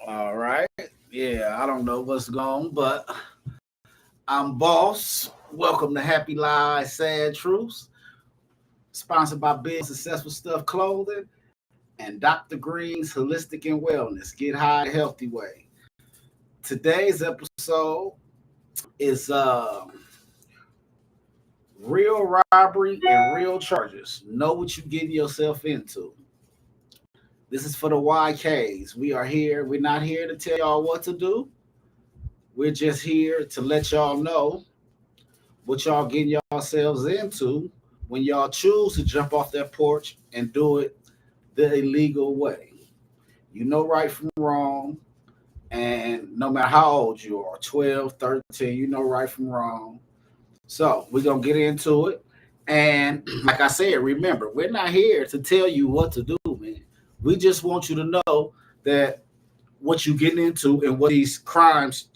All right. Yeah, I don't know what's going on, but I'm Boss. Welcome to Happy Lies, Sad Truths, sponsored by Big Successful Stuff Clothing and Dr. Green's Holistic and Wellness. Get high the healthy way. Today's episode is real robbery and real charges. Know what you're getting yourself into. This is for the YKs. We are here. We're not here to tell y'all what to do. We're just here to let y'all know what y'all getting yourselves into when y'all choose to jump off that porch and do it the illegal way. You know right from wrong, and no matter how old you are, 12, 13, you know right from wrong. So we're going to get into it. And like I said, remember, we're not here to tell you what to do, man. We just want you to know that what you getting into and what these crimes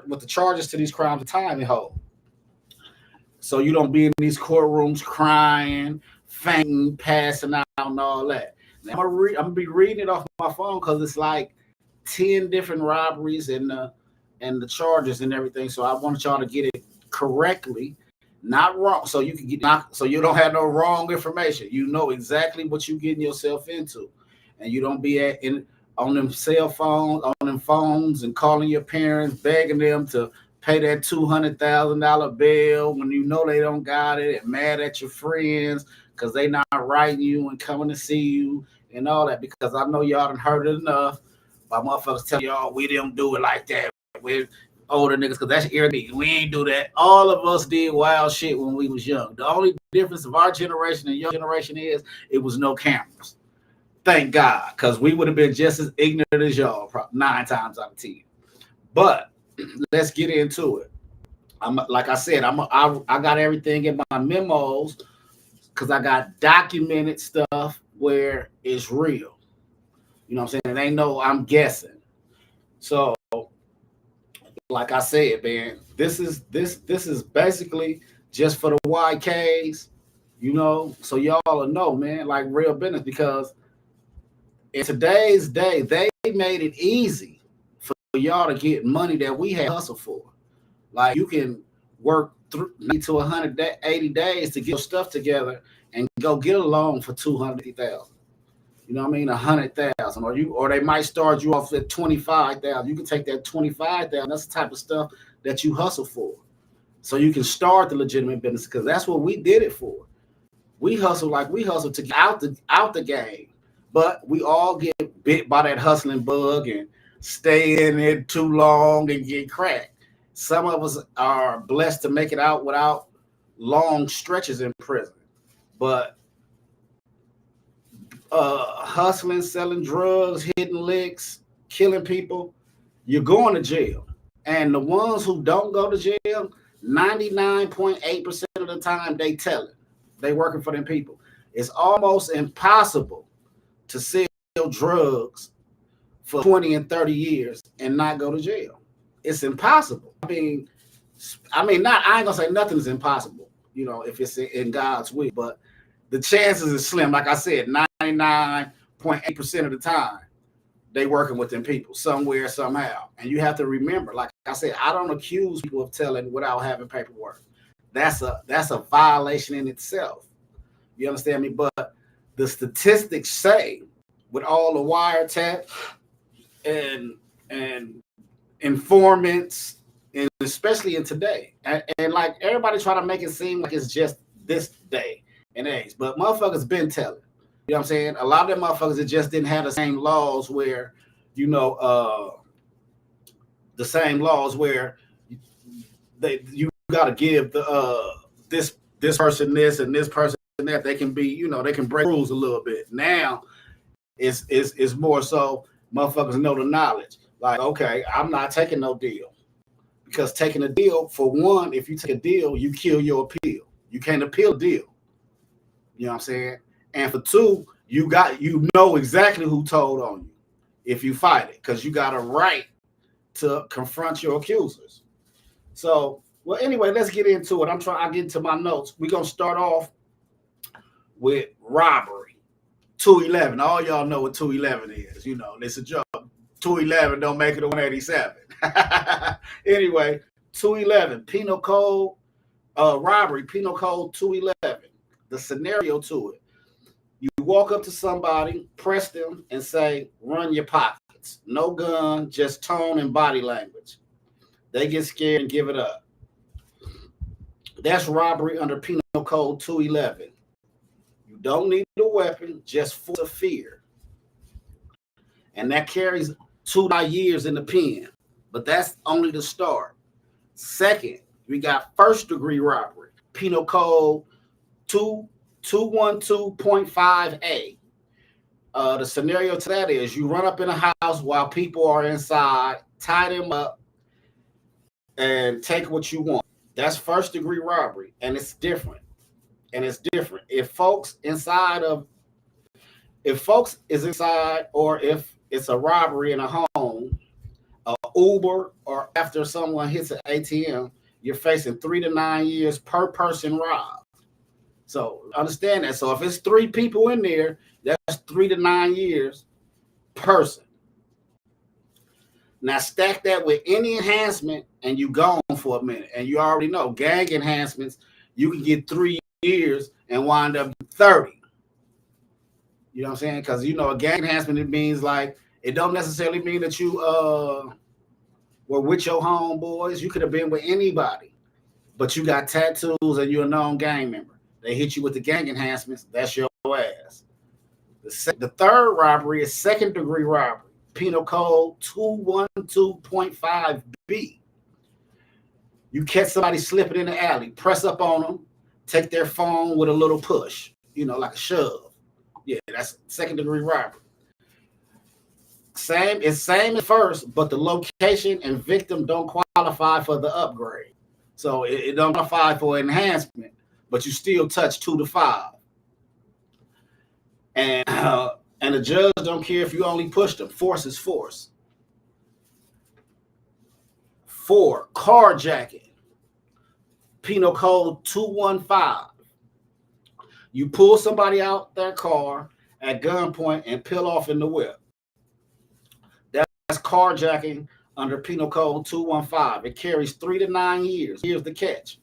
what the charges to these crimes, the time they hold. So you don't be in these courtrooms crying, fainting, passing out, and all that. Now, I'm gonna be reading it off my phone because it's like 10 different robberies and the charges and everything. So I want y'all to get it correctly, not wrong. So you can get not so you don't have no wrong information. You know exactly what you're getting yourself into, and you don't be on them cell phones, on them phones, and calling your parents, begging them to pay that $200,000 bill when you know they don't got it, and mad at your friends because they not writing you and coming to see you and all that. Because I know y'all done heard it enough. My motherfuckers tell y'all we didn't do it like that. We're older niggas because that's irritating. We ain't do that. All of us did wild shit when we was young. The only difference of our generation and your generation is it was no cameras. Thank God, because we would have been just as ignorant as y'all, 9 times out of 10. But let's get into it. I'm like I said, I got everything in my memos because I got documented stuff where it's real. You know what I'm saying? It ain't no I'm guessing. So, like I said, man, this is basically just for the YKs, so y'all will know, man, like real business because in today's day, they made it easy for y'all to get money that we had hustle for. Like you can work through 90 to 180 days to get your stuff together and go get a loan for 200,000. You know what I mean? 100,000, or they might start you off at 25,000. You can take that 25,000. That's the type of stuff that you hustle for, so you can start the legitimate business because that's what we did it for. We hustle to get out the game, but we all get bit by that hustling bug and stay in it too long and get cracked. Some of us are blessed to make it out without long stretches in prison, but hustling, selling drugs, hitting licks, killing people, you're going to jail. And the ones who don't go to jail, 99.8% of the time they tell it. They working for them people. It's almost impossible to sell drugs for 20 and 30 years and not go to jail. It's impossible. Not I ain't gonna say nothing's impossible, if it's in God's will, but the chances is slim. Like I said, 99.8% of the time, they working with them people somewhere, somehow. And you have to remember, like I said, I don't accuse people of telling without having paperwork. That's a violation in itself. You understand me? But the statistics say, with all the wiretap and informants, and especially in today, and like everybody try to make it seem like it's just this day and age, but motherfuckers been telling. You know what I'm saying? A lot of them motherfuckers that just didn't have the same laws where, the same laws where you got to give this person this and this person that. They can be, they can break rules a little bit. Now it's more so motherfuckers know the knowledge. Like, okay, I'm not taking no deal. Because taking a deal, for one, if you take a deal, you kill your appeal. You can't appeal a deal. You know what I'm saying? And for two, you know exactly who told on you if you fight it, because you got a right to confront your accusers. So, well, anyway, let's get into it. I get into my notes. We're gonna start off with robbery. 211. All y'all know what 211 is. You know, it's a joke. 211 don't make it a 187. Anyway, 211, penal code, robbery, penal code 211. The scenario to it. You walk up to somebody, press them, and say, run your pockets. No gun, just tone and body language. They get scared and give it up. That's robbery under penal code 211. You don't need a weapon, just force of fear. And that carries 2 years in the pen. But that's only the start. Second, we got first degree robbery, penal code 212.5A. The scenario to that is you run up in a house while people are inside, tie them up, and take what you want. That's first degree robbery, and it's different. If folks is inside, or if it's a robbery in a home, Uber, or after someone hits an ATM, you're facing 3 to 9 years per person robbed. So understand that. So if it's 3 people in there, that's 3 to 9 years person. Now stack that with any enhancement, and you gone for a minute. And you already know gang enhancements, you can get 3 years and wind up 30. You know what I'm saying? Because a gang enhancement, it means like, it don't necessarily mean that you were with your homeboys. You could have been with anybody, but you got tattoos and you're a known gang member. They hit you with the gang enhancements. That's your ass. The third robbery is second degree robbery. Penal code 212.5B. You catch somebody slipping in the alley, press up on them, take their phone with a little push, like a shove. Yeah, that's second degree robbery. Same as first, but the location and victim don't qualify for the upgrade. So it don't qualify for enhancement, but you still touch 2 to 5. And the judge don't care if you only push them. Force is force. 4, carjacking. Penal code 215. You pull somebody out their car at gunpoint and peel off in the whip. That's carjacking under penal code 215. It carries 3 to 9 years. Here's the catch.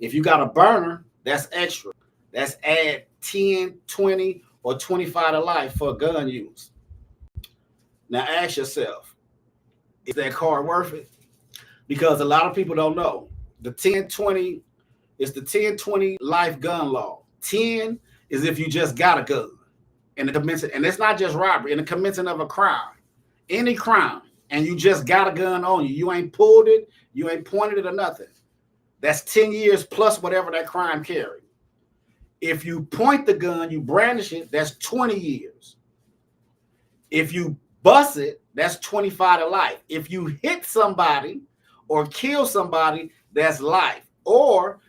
If you got a burner, that's extra. That's add 10, 20, or 25 to life for gun use. Now ask yourself, is that car worth it? Because a lot of people don't know. The 10-20 is the 10-20 life gun law. 10 is if you just got a gun. And it's not just robbery, in the commencing of a crime. Any crime, and you just got a gun on you. You ain't pulled it, you ain't pointed it or nothing. That's 10 years plus whatever that crime carried. If you point the gun, you brandish it, that's 20 years. If you bust it, that's 25 to life. If you hit somebody or kill somebody, that's life. Or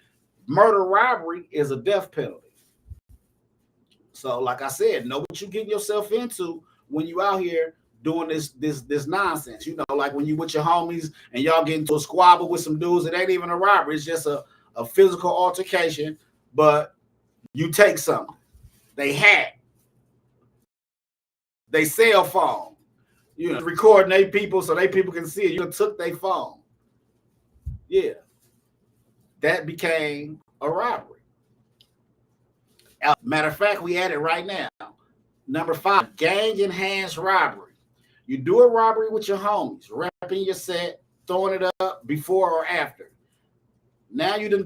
murder robbery is a death penalty. So like I said, know what you're getting yourself into when you out here doing this nonsense. Like when you with your homies and y'all get into a squabble with some dudes, it ain't even a robbery. It's just a physical altercation, but you take something. They hack. They cell phone. Recording they people so they people can see it. You took their phone. Yeah. That became a robbery. Matter of fact, we at it right now. Number 5, gang enhanced robbery. You do a robbery with your homies, wrapping your set, throwing it up before or after. Now you done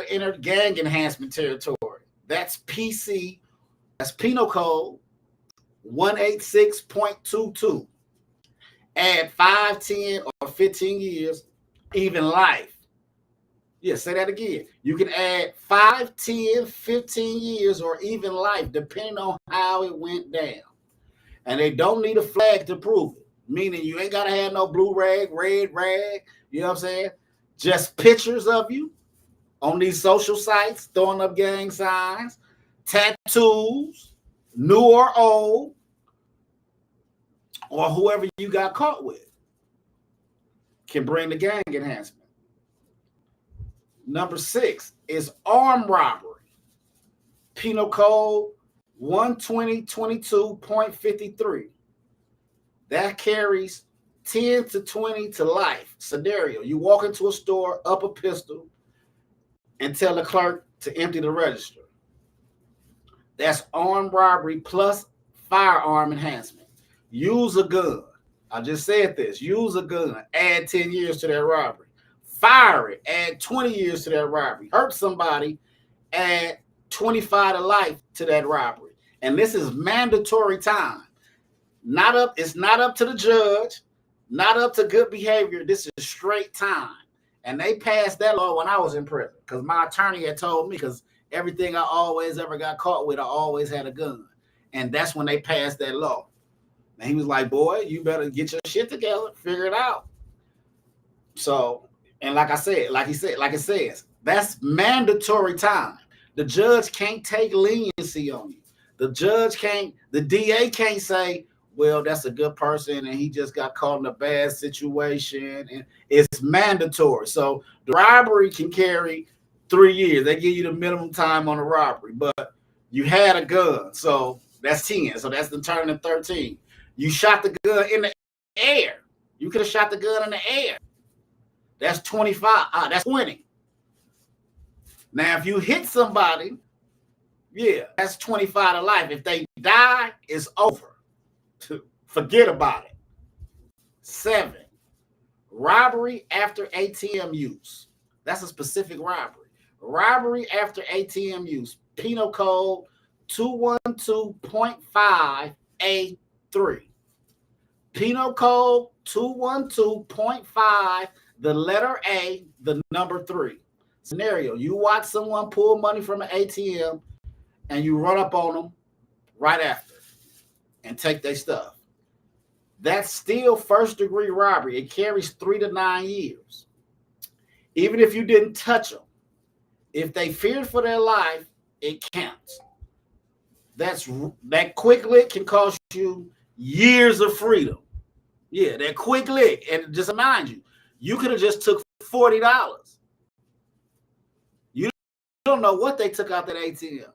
entered gang enhancement territory. That's PC. That's penal code 186.22. Add 5, 10, or 15 years, even life. Yeah, say that again. You can add 5, 10, 15 years, or even life, depending on how it went down. And they don't need a flag to prove it. Meaning you ain't got to have no blue rag, red rag. You know what I'm saying? Just pictures of you on these social sites, throwing up gang signs, tattoos, new or old, or whoever you got caught with can bring the gang enhancement. Number 6 is armed robbery. Penal code 12022.53. That carries 10 to 20 to life. Scenario: you walk into a store, up a pistol, and tell the clerk to empty the register. That's armed robbery plus firearm enhancement. Use a gun. I just said this. Use a gun. Add 10 years to that robbery. Fire it. Add 20 years to that robbery. Hurt somebody. Add 25 to life to that robbery. And this is mandatory time. It's not up to the judge, not up to good behavior. This is straight time. And they passed that law when I was in prison because my attorney had told me, because everything I always ever got caught with, I always had a gun. And that's when they passed that law. And he was like, boy, you better get your shit together, figure it out. So, and like it says, that's mandatory time. The judge can't take leniency on you. The DA can't say, well, that's a good person and he just got caught in a bad situation. And it's mandatory. So the robbery can carry 3 years. They give you the minimum time on the robbery, but you had a gun. So that's 10. So that's the turn of 13. You shot the gun in the air. You could have shot the gun in the air. That's 25. That's 20. Now, if you hit somebody, yeah, that's 25 to life. If they die, it's over. Forget about it. 7, robbery after ATM use. That's a specific robbery. Robbery after ATM use. Penal Code 212.5A3. Penal Code 212.5, the letter A, the number 3. Scenario: you watch someone pull money from an ATM and you run up on them right after and take their stuff. That's still first-degree robbery. It carries 3 to 9 years. Even if you didn't touch them, if they feared for their life, it counts. That quick lick can cost you years of freedom. Yeah, that quick lick. And just remind you, you could have just took $40. You don't know what they took out that ATM.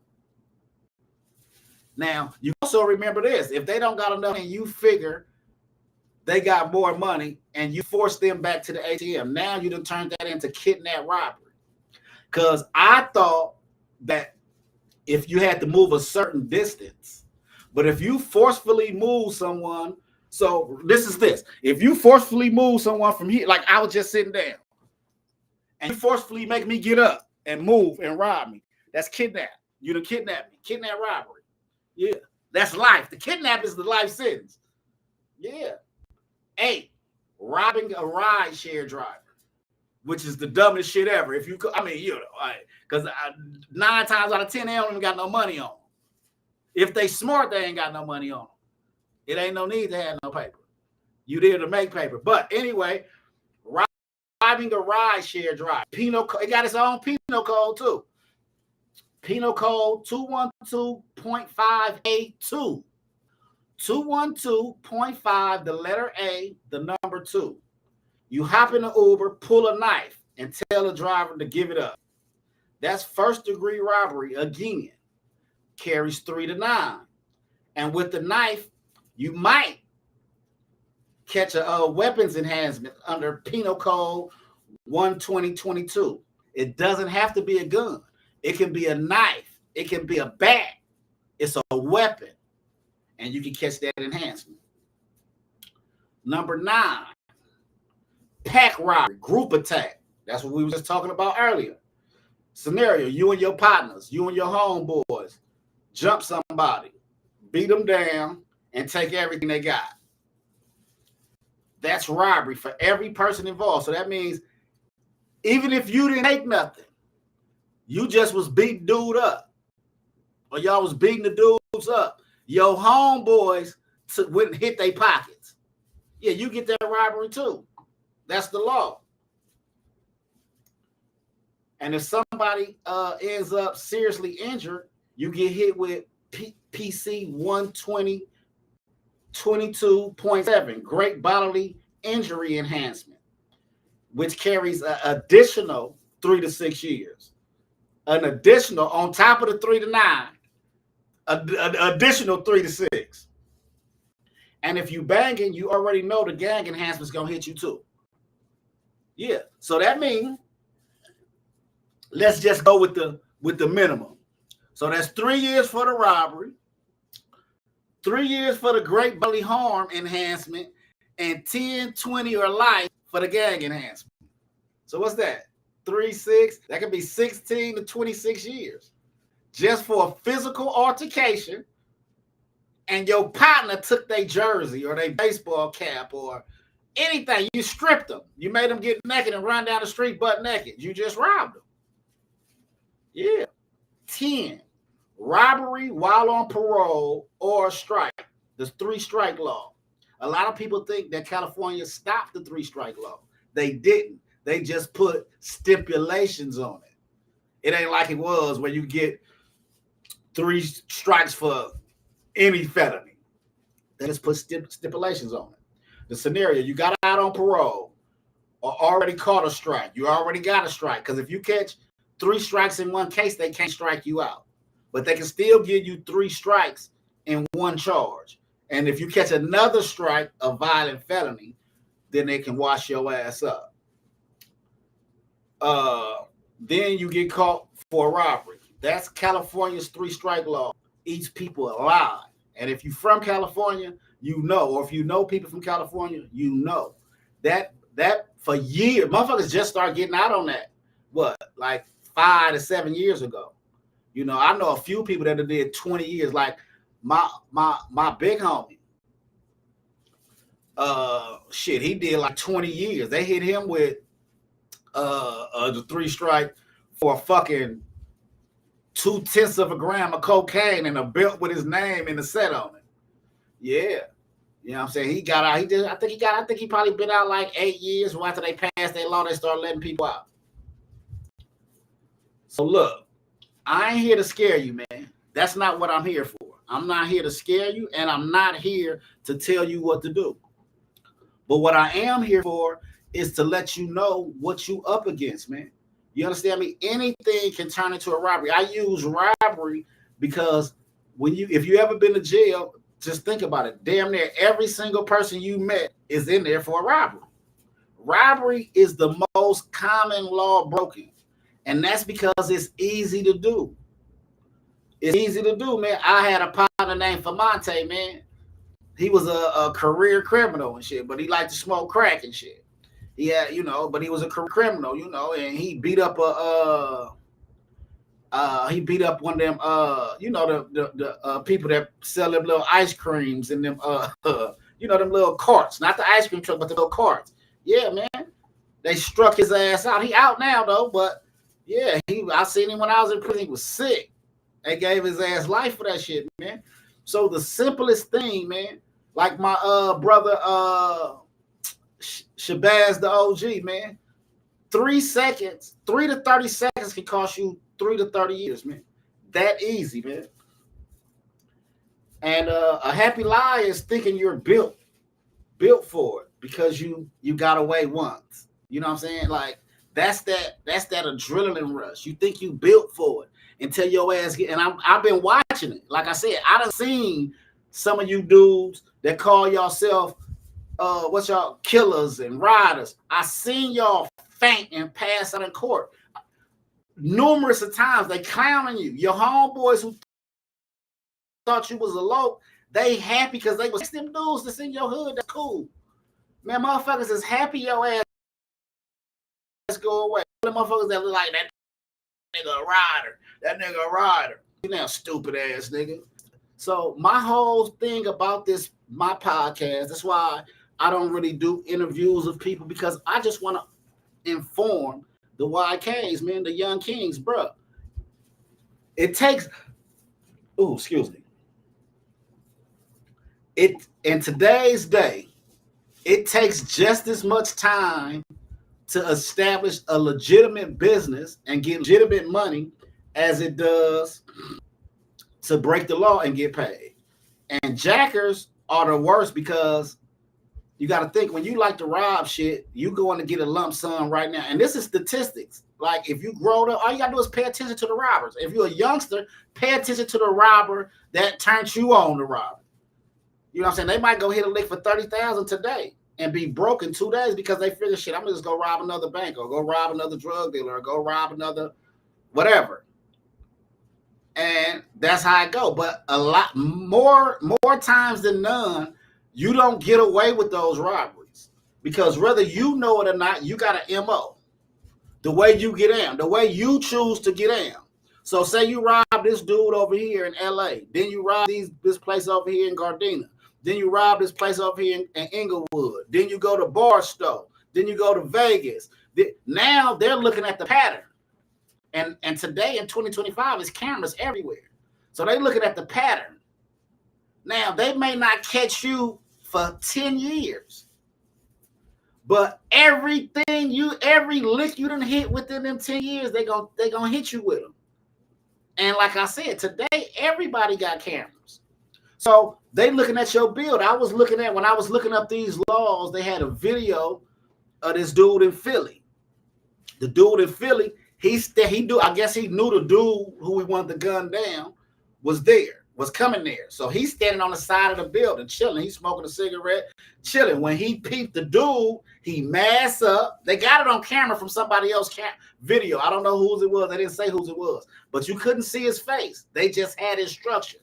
Now, you also remember this. If they don't got enough and you figure they got more money and you force them back to the ATM, now you done turned that into kidnap robbery. Because I thought that if you had to move a certain distance, but if you forcefully move someone, so this. If you forcefully move someone from here, like I was just sitting down, and you forcefully make me get up and move and rob me, that's kidnap. You done kidnap me. Kidnap robbery. Yeah, that's life. The kidnap is the life sentence. Yeah. 8, robbing a ride share driver, which is the dumbest shit ever. If you, because 9 times out of 10 they don't even got no money on them. If they smart, they ain't got no money on them. It ain't no need to have no paper. You there to make paper. But anyway, robbing a ride share driver. Penal, it got its own penal code too. Penal Code 212.5A2. 212.5, the letter A, the number 2. You hop in the Uber, pull a knife, and tell the driver to give it up. That's first-degree robbery again. Carries 3 to 9. And with the knife, you might catch a weapons enhancement under Penal Code 12022. It doesn't have to be a gun. It can be a knife. It can be a bat. It's a weapon. And you can catch that enhancement. Number 9, pack robbery, group attack. That's what we were just talking about earlier. Scenario: you and your partners, you and your homeboys, jump somebody, beat them down, and take everything they got. That's robbery for every person involved. So that means even if you didn't take nothing, you just was beating dude up, or y'all was beating the dudes up, your homeboys wouldn't hit their pockets. Yeah, you get that robbery too. That's the law. And if somebody ends up seriously injured, you get hit with PC 120.22.7, great bodily injury enhancement, which carries an additional 3 to 6 years. An additional, on top of the 3 to 9, additional 3 to 6. And if you banging, you already know the gang enhancement's gonna hit you too. Yeah. So that means let's just go with the minimum. So that's 3 years for the robbery, 3 years for the great bodily harm enhancement, and 10, 20, or life for the gang enhancement. So what's that? 3, 6. That could be 16 to 26 years just for a physical altercation. And your partner took their jersey or their baseball cap or anything. You stripped them. You made them get naked and run down the street butt naked. You just robbed them. Yeah. 10. Robbery while on parole or strike. The 3-strike law. A lot of people think that California stopped the 3-strike law. They didn't. They just put stipulations on it. It ain't like it was where you get 3 strikes for any felony. They just put stipulations on it. The scenario, you got out on parole or already caught a strike. You already got a strike. Because if you catch 3 strikes in one case, they can't strike you out. But they can still give you 3 strikes in one charge. And if you catch another strike, a violent felony, then they can wash your ass up. Then you get caught for robbery. That's California's 3-strike law. Eats people alive. And if you're from California, you know, or if you know people from California, you know that for years, motherfuckers just start getting out on that. What, like 5 to 7 years ago? You know, I know a few people that did 20 years. Like my big homie. He did like 20 years. They hit him with the 3-strike for a fucking 0.2 of a gram of cocaine and a belt with his name and the set on it. Yeah. You know what I'm saying? He got out. I think he probably been out like 8 years. After they passed that law, they started letting people out. So look, I ain't here to scare you, man. That's not what I'm here for. I'm not here to scare you, and I'm not here to tell you what to do. But what I am here for is to let you know what you up against, man. You understand me? Anything can turn into a robbery. I use robbery because if you ever been to jail, just think about it. Damn near every single person you met is in there for a robbery. Robbery is the most common law broken. And that's because it's easy to do. It's easy to do, man. I had a partner named Famonte, man. He was a career criminal and shit, but he liked to smoke crack and shit. Yeah, you know, but he was a criminal, you know, and he beat up one of them you know, the people that sell them little ice creams and them you know, them little carts, not the ice cream truck, but the little carts. Yeah, man. They struck his ass out. He out now though, but yeah, I seen him when I was in prison. He was sick. They gave his ass life for that shit, man. So the simplest thing, man, like my brother Shabazz the OG, man, 3 seconds, 3 to 30 seconds can cost you 3 to 30 years, man. That easy, man. And a happy lie is thinking you're built for it because you got away once. You know what I'm saying? Like that's that adrenaline rush. You think you built for it until your ass get. And I've been watching it. Like I said, I done seen some of you dudes that call yourself what's y'all killers and riders. I seen y'all faint and pass out in court numerous of times. They clowning you. Your homeboys who thought you was a low, they happy because they was them dudes that's in your hood. That's cool, man. Motherfuckers is happy your ass go away. The motherfuckers that look like that nigga a rider. That nigga a rider. You know, stupid ass nigga. So my whole thing about this, my podcast, that's why I don't really do interviews of people, because I just want to inform the YKs, man, the young kings, bro. It takes, excuse me. In today's day, it takes just as much time to establish a legitimate business and get legitimate money as it does to break the law and get paid. And jackers are the worst because you got to think, when you like to rob shit, you going to get a lump sum right now. And this is statistics. Like if you grow up, all you gotta do is pay attention to the robbers. If you're a youngster, pay attention to the robber that turns you on to rob. You know what I'm saying? They might go hit a lick for 30,000 today and be broke in 2 days because they figure shit, I'm gonna just go rob another bank or go rob another drug dealer or go rob another whatever. And that's how it go. But a lot more times than none, you don't get away with those robberies. Because whether you know it or not, you got an MO. The way you get in, the way you choose to get in. So say you rob this dude over here in LA, then you rob this place over here in Gardena, then you rob this place over here in Inglewood, then you go to Barstow, then you go to Vegas. Now they're looking at the pattern. And today in 2025, it's cameras everywhere. So they're looking at the pattern. Now, they may not catch you for 10 years. But every lick you done hit within them 10 years, they gonna hit you with them. And like I said, today, everybody got cameras. So they looking at your build. When I was looking up these laws, they had a video of this dude in Philly. The dude in Philly, I guess he knew the dude who he wanted the gun down was coming there. So he's standing on the side of the building, chilling. He's smoking a cigarette, chilling. When he peeped the dude, he masked up. They got it on camera from somebody else's video. I don't know whose it was. They didn't say whose it was, but you couldn't see his face. They just had instruction.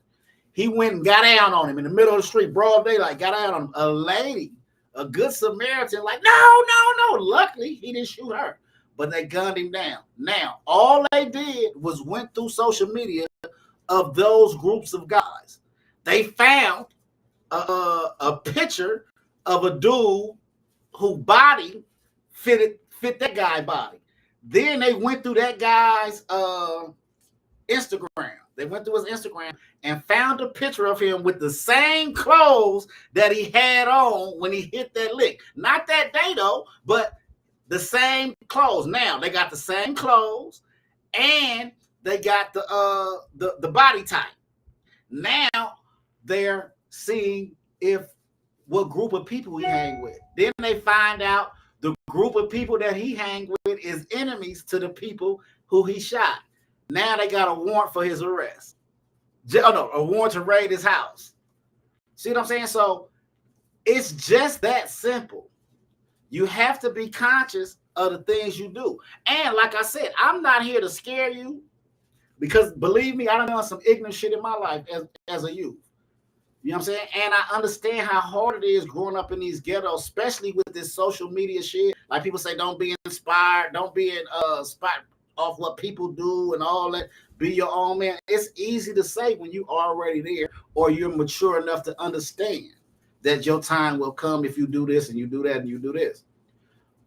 He went and got down on him in the middle of the street, broad daylight, got down on him. A lady, a good Samaritan, like, no. Luckily, he didn't shoot her. But they gunned him down. Now, all they did was went through social media of those groups of guys. They found a picture of a dude whose body fit that guy's body. Then they went through that guy's Instagram. They went through his Instagram and found a picture of him with the same clothes that he had on when he hit that lick. Not that day, though, but the same clothes. Now they got the same clothes, and they got the body type. Now they're seeing what group of people he hang with. Then they find out the group of people that he hang with is enemies to the people who he shot. Now they got a warrant for his arrest. A warrant to raid his house. See what I'm saying? So it's just that simple. You have to be conscious of the things you do. And like I said, I'm not here to scare you because believe me, I done done some ignorant shit in my life as a youth. You know what I'm saying? And I understand how hard it is growing up in these ghettos, especially with this social media shit. Like people say, don't be inspired. Don't be inspired off what people do and all that. Be your own man. It's easy to say when you already there or you're mature enough to understand that your time will come if you do this and you do that and you do this.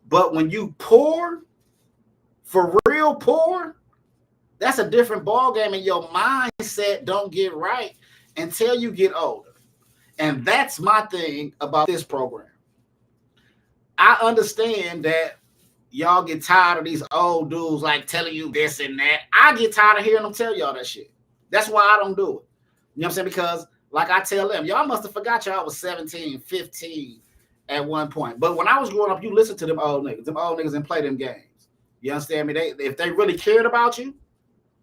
But when you poor, for real poor, that's a different ballgame, and your mindset don't get right until you get older. And that's my thing about this program. I understand that y'all get tired of these old dudes like telling you this and that. I get tired of hearing them tell y'all that shit. That's why I don't do it. You know what I'm saying? Because like I tell them, y'all must have forgot y'all was 17, 15 at one point. But when I was growing up, you listen to them old niggas. Them old niggas and play them games. You understand me? If they really cared about you,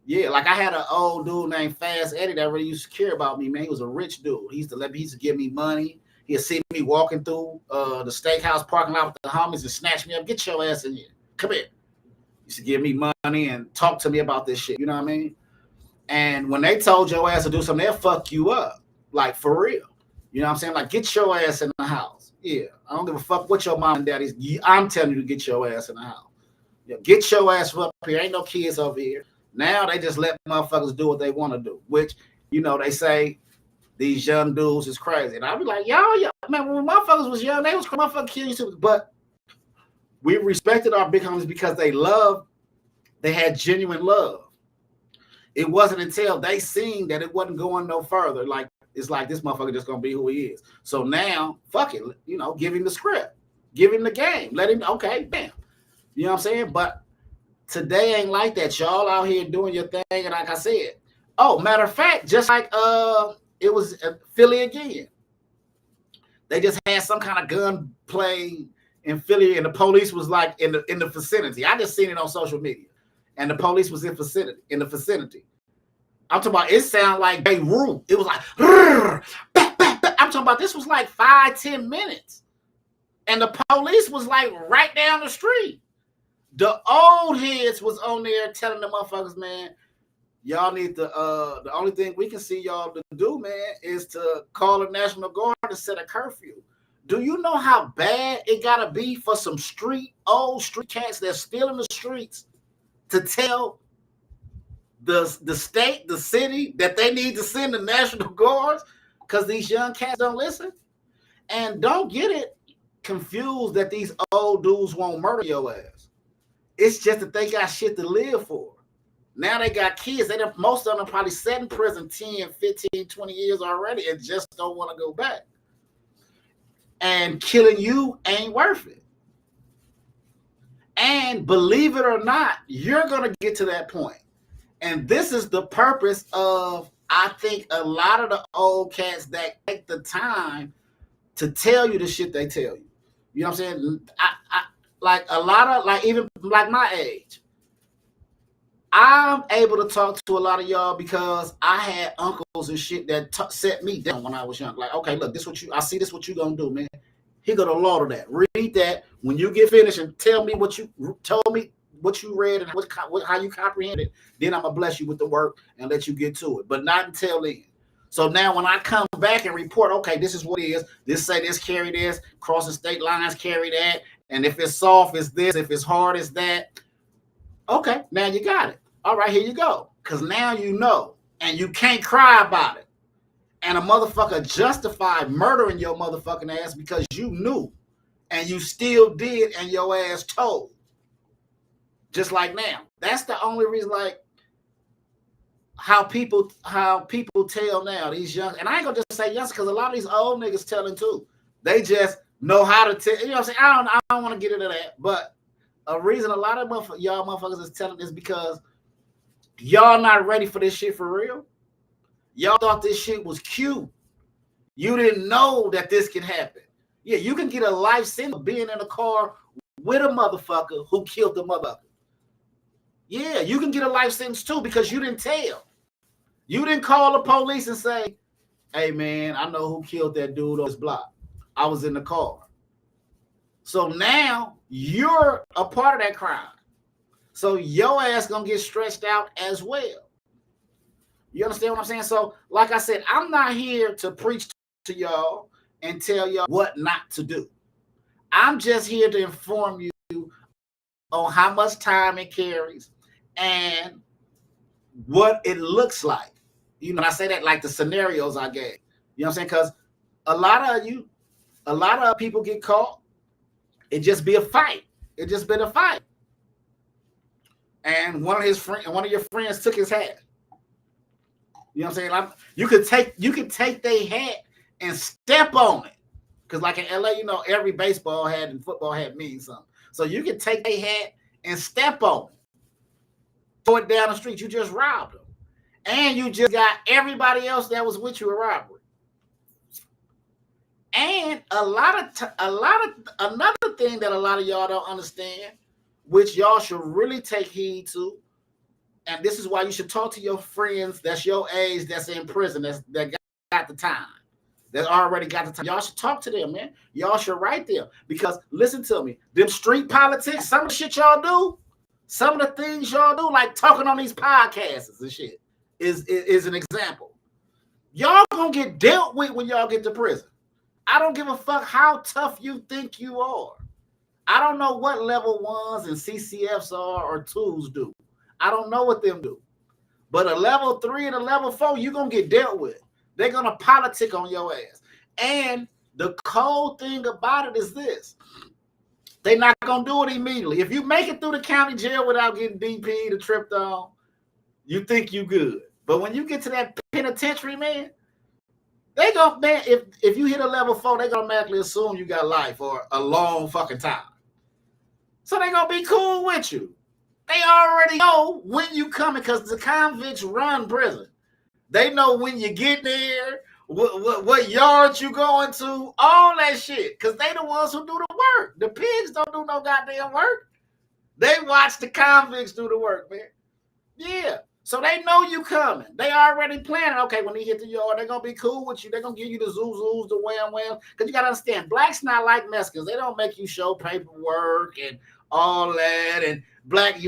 yeah. Like I had an old dude named Fast Eddie that really used to care about me, man. He was a rich dude. He used to give me money. He'd see me walking through the steakhouse parking lot with the homies and snatch me up. Get your ass in here. Come here. He used to give me money and talk to me about this shit. You know what I mean? And when they told your ass to do something, they'll fuck you up. Like, for real. You know what I'm saying? Like, get your ass in the house. Yeah. I don't give a fuck what your mom and daddy's. I'm telling you to get your ass in the house. Yeah, get your ass up here. Ain't no kids over here. Now they just let motherfuckers do what they want to do. Which, you know, they say these young dudes is crazy. And I be like, y'all, man, when motherfuckers was young, they was motherfucking kids too. But we respected our big homies because they had genuine love. It wasn't until they seen that it wasn't going no further. Like, it's like this motherfucker just gonna be who he is. So now, fuck it, you know, give him the script, give him the game, let him, okay, bam. You know what I'm saying? But today ain't like that. Y'all out here doing your thing, and like I said, oh, matter of fact, just like it was Philly again. They just had some kind of gun play in Philly, and the police was like in the vicinity. I just seen it on social media. and the police was in the vicinity. I'm talking about it sounded like Beirut. It was like, I'm talking about this was like 5-10 minutes. And the police was like right down the street. The old heads was on there telling the motherfuckers, man, y'all need to, the only thing we can see y'all to do, man, is to call the National Guard and set a curfew. Do you know how bad it gotta be for some old street cats that's still in the streets to tell the state, the city, that they need to send the National Guards because these young cats don't listen? And don't get it confused that these old dudes won't murder your ass. It's just that they got shit to live for. Now they got kids. Most of them probably sat in prison 10, 15, 20 years already and just don't want to go back. And killing you ain't worth it. And believe it or not, you're going to get to that point. And this is the purpose of, I think, a lot of the old cats that take the time to tell you the shit they tell you. You know what I'm saying? I like a lot of, like, even like my age, I'm able to talk to a lot of y'all because I had uncles and shit that set me down when I was young. Like, okay, look, I see this what you gonna do, man. Here go the law to that. Read that. When you get finished and tell me what you told me, what you read and how you comprehended, then I'm gonna bless you with the work and let you get to it. But not until then. So now when I come back and report, okay, this is what it is. This say this, carry this, crossing state lines, carry that. And if it's soft, it's this. If it's hard, it's that. Okay, now you got it. All right, here you go. Because now you know. And you can't cry about it. And a motherfucker justified murdering your motherfucking ass because you knew. And you still did and your ass told. Just like now. That's the only reason, like, how people tell now, these young, and I ain't gonna just say youngsters, because a lot of these old niggas telling too. They just know how to tell, you know what I'm saying? I don't want to get into that, but a reason a lot of y'all motherfuckers is telling this because y'all not ready for this shit for real. Y'all thought this shit was cute. You didn't know that this could happen. Yeah, you can get a life sentence of being in a car with a motherfucker who killed the motherfucker. Yeah, you can get a life sentence too because you didn't tell. You didn't call the police and say, hey, man, I know who killed that dude on this block. I was in the car. So now you're a part of that crime. So your ass going to get stretched out as well. You understand what I'm saying? So, like I said, I'm not here to preach to y'all and tell y'all what not to do. I'm just here to inform you on how much time it carries and what it looks like. You know, I say that like the scenarios I gave. You know what I'm saying? Because a lot of people get caught. It just be a fight. It just been a fight. And one of your friends took his hat. You know what I'm saying? You could take their hat and step on it. Because like in LA, you know, every baseball hat and football hat means something. So you can take their hat and step on it. Throw it down the street. You just robbed them. And you just got everybody else that was with you a robbery. And another thing that a lot of y'all don't understand, which y'all should really take heed to, and this is why you should talk to your friends that's your age that's in prison, that got the time, that already got the time. Y'all should talk to them, man. Y'all should write them. Because listen to me, them street politics, some of the shit y'all do, some of the things y'all do, like talking on these podcasts and shit, is an example. Y'all gonna get dealt with when y'all get to prison. I don't give a fuck how tough you think you are. I don't know what level 1s and CCFs are or 2s do. I don't know what them do. But a level 3 and a level 4, you're going to get dealt with. They're going to politic on your ass. And the cold thing about it is this. They're not going to do it immediately. If you make it through the county jail without getting DP'd or tripped on, you think you good. But when you get to that penitentiary, man, they go, man, if you hit a level 4, they gonna automatically assume you got life or a long fucking time. So they gonna be cool with you. They already know when you coming because the convicts run prison. They know when you get there, what yard you going to, all that shit. Because they the ones who do the work. The pigs don't do no goddamn work. They watch the convicts do the work, man. Yeah. So they know you coming. They already planning. Okay, when they hit the yard, they're gonna be cool with you. They're gonna give you the zoos, the wham wham. Cause you gotta understand, blacks not like Mexicans. They don't make you show paperwork and all that. And black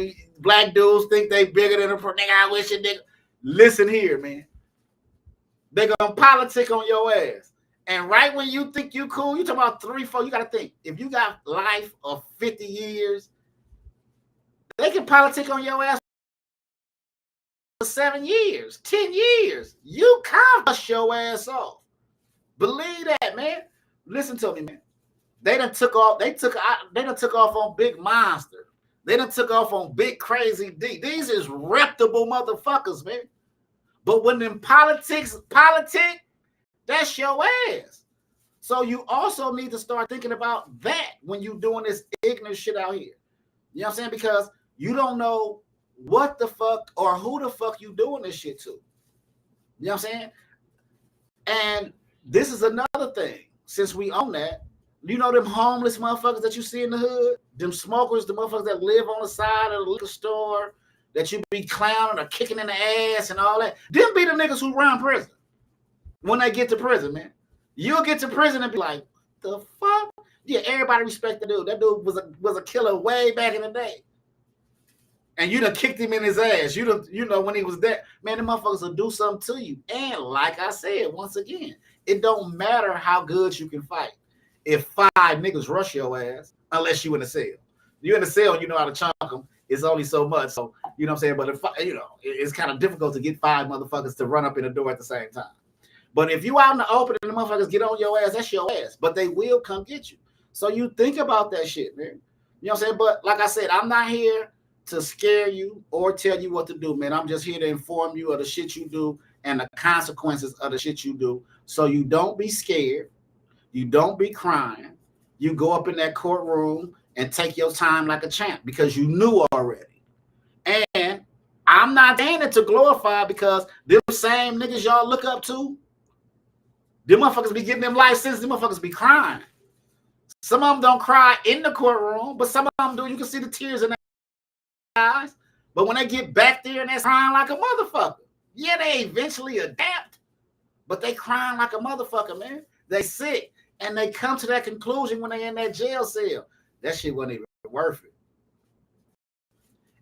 dudes think they bigger than a nigga. I wish a nigga. Listen here, man. They gonna politic on your ass. And right when you think you cool, you talking about 3, 4. You gotta think. If you got life of 50 years, they can politic on your ass 7 years, 10 years. You can't bust your ass off. Believe that, man. Listen to me, man. They done took off. They done took off on Big Monster. They done took off on Big Crazy D. These is reputable motherfuckers, man. But when them politic, that's your ass. So you also need to start thinking about that when you doing this ignorant shit out here. You know what I'm saying? Because you don't know what the fuck or who the fuck you doing this shit to. You know what I'm saying? And this is another thing. Since we own that, you know them homeless motherfuckers that you see in the hood? Them smokers, the motherfuckers that live on the side of the liquor store, that you be clowning or kicking in the ass and all that. Them be the niggas who run prison. When they get to prison, man. You'll get to prison and be like, the fuck? Yeah, everybody respect the dude. That dude was a killer way back in the day. And you done kicked him in his ass. You know, when he was there, man, the motherfuckers will do something to you. And like I said, once again, it don't matter how good you can fight. If 5 niggas rush your ass, unless you in a cell. You in a cell, you know how to chunk them. It's only so much. So, you know what I'm saying? But if, you know, it's kind of difficult to get 5 motherfuckers to run up in the door at the same time. But if you out in the open and the motherfuckers get on your ass, that's your ass. But they will come get you. So you think about that shit, man. You know what I'm saying? But like I said, I'm not here to scare you or tell you what to do, man. I'm just here to inform you of the shit you do and the consequences of the shit you do. So you don't be scared. You don't be crying. You go up in that courtroom and take your time like a champ because you knew already. And I'm not saying it to glorify because them same niggas y'all look up to, them motherfuckers be getting them life sentences, them motherfuckers be crying. Some of them don't cry in the courtroom, but some of them do. You can see the tears in their eyes. But when they get back there and they're crying like a motherfucker, yeah, they eventually adapt, but they crying like a motherfucker, man. They sick, and they come to that conclusion when they in that jail cell. That shit wasn't even worth it.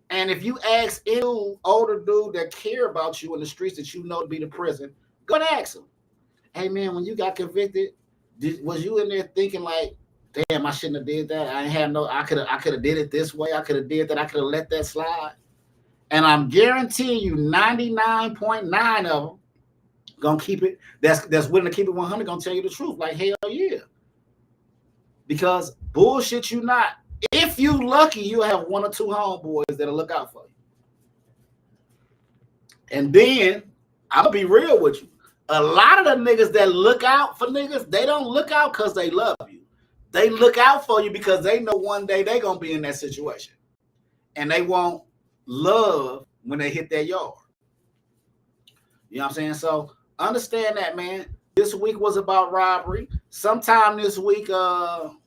And if you ask any older dude that care about you in the streets that you know to be the prison, go and ask him. Hey, man, when you got convicted, was you in there thinking like, damn, I shouldn't have did that. I could have did it this way. I could have did that. I could have let that slide. And I'm guaranteeing you 99.9 of them gonna keep it. That's willing to keep it 100 gonna tell you the truth. Like, hell yeah. Because bullshit you not. If you lucky, you'll have 1 or 2 homeboys that'll look out for you. And then I'm gonna be real with you. A lot of the niggas that look out for niggas, they don't look out because they love you. They look out for you because they know one day they're going to be in that situation. And they want love when they hit their yard. You know what I'm saying? So understand that, man. This week was about robbery. Sometime this week, I'll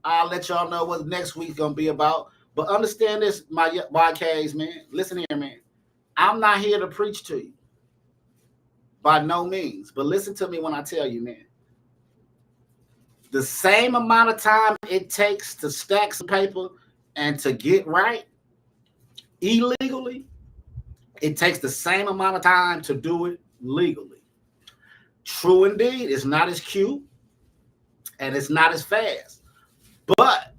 let y'all know what next week's going to be about. But understand this, my YKs, man. Listen here, man. I'm not here to preach to you. By no means. But listen to me when I tell you, man. The same amount of time it takes to stack some paper and to get right illegally, it takes the same amount of time to do it legally. True indeed, it's not as cute and it's not as fast. But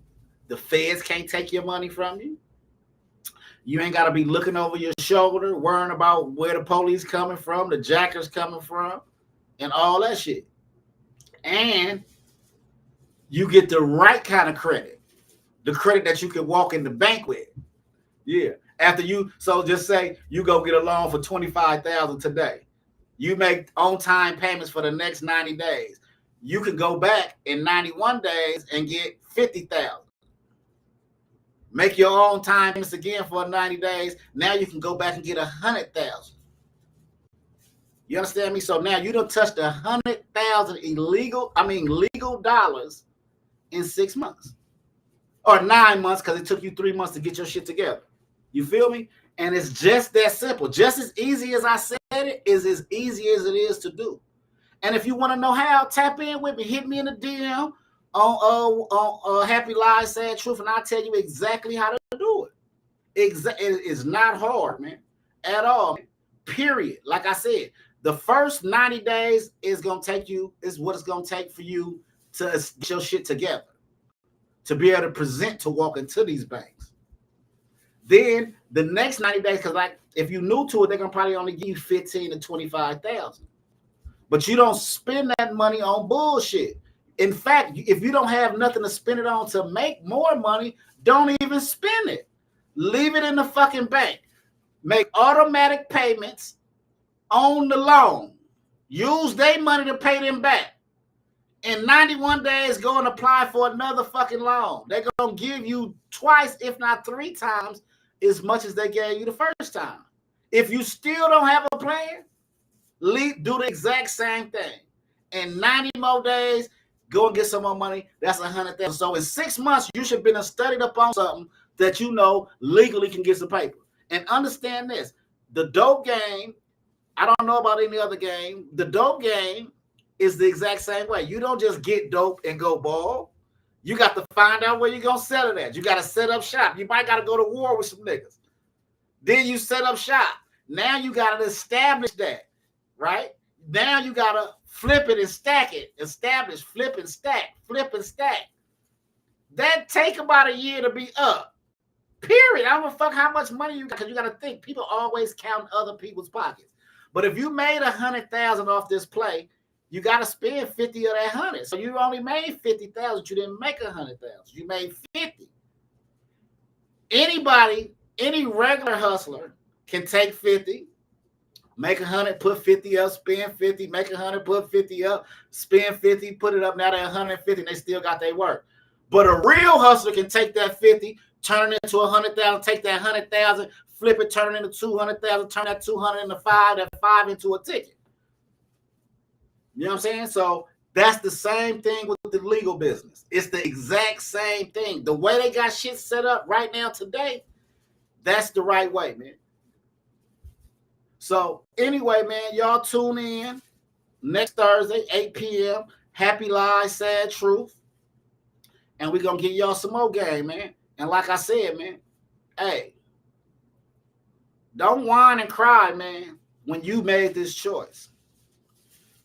the feds can't take your money from you. You ain't got to be looking over your shoulder, worrying about where the police coming from, the jackers coming from, and all that shit. And you get the right kind of credit, the credit that you can walk in the bank with. Yeah. After you, so just say you go get a loan for $25,000 today. You make on-time payments for the next 90 days. You can go back in 91 days and get $50,000. Make your own time payments again for 90 days. Now you can go back and get $100,000. You understand me? So now you done touched $100,000 legal dollars in 6 months. or 9 months because it took you 3 months to get your shit together. You feel me? And it's just that simple. Just as easy as I said it is as easy as it is to do. And if you want to know how, tap in with me. Hit me in the DM on Happy Lies, Sad Truth, and I'll tell you exactly how to do it. It's not hard, man, at all. Man. Period. Like I said, the first 90 days is what it's gonna take for you to get your shit together, to be able to present to walk into these banks. Then the next 90 days, because like if you're new to it, they're gonna probably only give you 15 to 25,000. But you don't spend that money on bullshit. In fact, if you don't have nothing to spend it on to make more money, don't even spend it. Leave it in the fucking bank. Make automatic payments on the loan. Use their money to pay them back. In 91 days, go and apply for another fucking loan. They're going to give you twice, if not 3 times, as much as they gave you the first time. If you still don't have a plan, do the exact same thing. In 90 more days, go and get some more money. That's 100,000. So in 6 months, you should have been studied up on something that you know legally can get some paper. And understand this, the dope game, I don't know about any other game. The dope game is the exact same way. You don't just get dope and go ball. You got to find out where you're going to sell it at. You got to set up shop. You might got to go to war with some niggas. Then you set up shop. Now you got to establish that, right? Now you got to flip it and stack it. Establish, flip and stack, flip and stack. That take about a year to be up. Period. I don't give a fuck how much money you got, because you got to think people always count other people's pockets. But if you made 100,000 off this play, you got to spend 50 of that 100. So you only made 50,000. You didn't make 100,000. You made 50. Anybody, any regular hustler can take 50, make 100, put 50 up, spend 50, make 100, put 50 up, spend 50, put it up. Now they're 150 and they still got their work. But a real hustler can take that 50, turn it into 100,000, take that 100,000, flip it, turn it into 200,000, turn that 200 into 5, that 5 into a ticket. You know what I'm saying? So that's the same thing with the legal business. It's the exact same thing. The way they got shit set up right now today, that's the right way, man. So anyway, man, y'all tune in next Thursday, 8 p.m. Happy Lies, Sad Truth. And we're going to give y'all some more game, man. And like I said, man, hey, don't whine and cry, man, when you made this choice.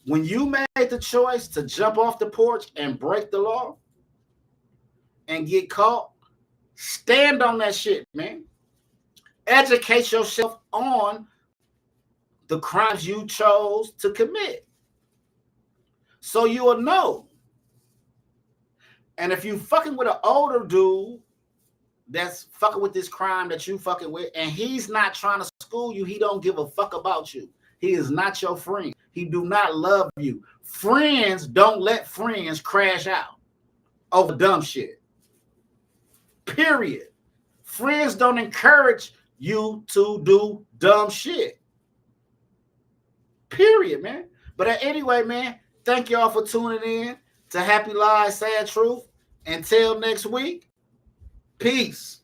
When you made the choice to jump off the porch and break the law and get caught, stand on that shit, man. Educate yourself on the crimes you chose to commit, so you will know. And if you fucking with an older dude that's fucking with this crime that you fucking with, and he's not trying to school you, he don't give a fuck about you. He is not your friend. He do not love you. Friends don't let friends crash out over dumb shit. Period. Friends don't encourage you to do dumb shit. Period, man. But anyway, man, thank y'all for tuning in to Happy Lies, Sad Truth. Until next week, peace.